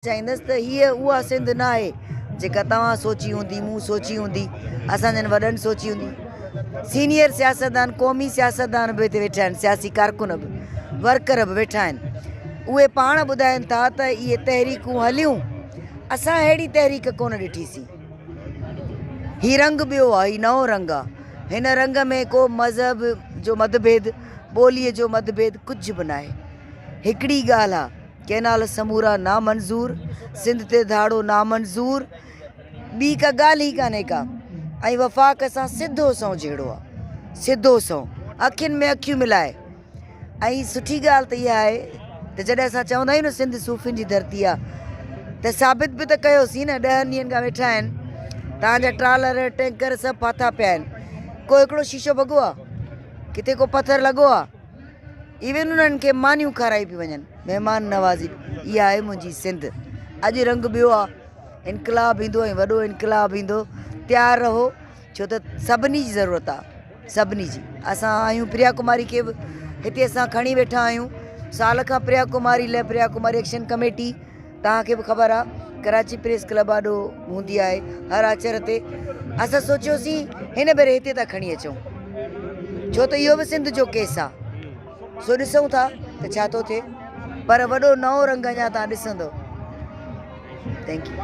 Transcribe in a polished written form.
चाहींदसि त हीअ उहा सिंध न आहे जेका तव्हां सोची हूंदी, मूं सोची हूंदी, असांजनि वॾनि सोची हूंदी। सीनियर सियासतदान, क़ौमी सियासतदान बि हिते वेठा आहिनि, सियासी कारकुन बि, वर्कर बि वेठा आहिनि। उहे पाण ॿुधाइनि था त इहे तहरीकूं हलियूं, असां अहिड़ी तहरीक कोन ॾिठीसीं। हीउ रंग ॿियो आहे, हीउ नओं रंग आहे। हिन रंग में को मज़हब जो मतभेद, ॿोलीअ जो मतभेद कुझु बि न आहे। हिकिड़ी ॻाल्हि आहे, कैनाल समूरा नामंज़ूर, सिंध ते धाड़ो नामंज़ूर, ॿी का ॻाल्हि ई कान्हे का। ऐं वफ़ाक़ सां सिधो सौ जहिड़ो आहे, सिधो सौ, अखियुनि में अखियूं मिलाए। ऐं सुठी ॻाल्हि त इहा आहे त जॾहिं असां चवंदा आहियूं न सिंध सूफ़ियुनि जी धरती आहे, त साबित बि त कयोसीं न। 10 ॾींहंनि खां वेठा आहिनि, तव्हांजा ट्रालर टैंकर सभु फाथा पिया आहिनि। को हिकिड़ो शीशो भॻो आहे, किथे को पथर लॻो आहे, इवन उन्हनि खे मानियूं खाराई पियूं वञनि। महिमान नवाज़ी, इहा आहे मुंहिंजी सिंध। अॼु रंग ॿियो आहे, इनकलाब ईंदो ऐं वॾो इनकलाब ईंदो। तयारु रहो, छो त सभिनी जी ज़रूरत आहे, सभिनी जी। असां आहियूं प्रिया कुमारी खे बि हिते असां खणी वेठा आहियूं। साल खां प्रिया कुमारी लाइ प्रिया कुमारी एक्शन कमेटी, तव्हांखे बि ख़बर आहे, कराची प्रेस क्लब ॾाढो हूंदी आहे हर आचर ते। असां सोचियोसीं हिन भेरे हिते था खणी अचूं, छो त इहो बि सिंध जो केस आहे। सो ॾिसूं था त छा थो थिए, पर वॾो नओं रंग अञा तव्हां ॾिसंदो। Thank U.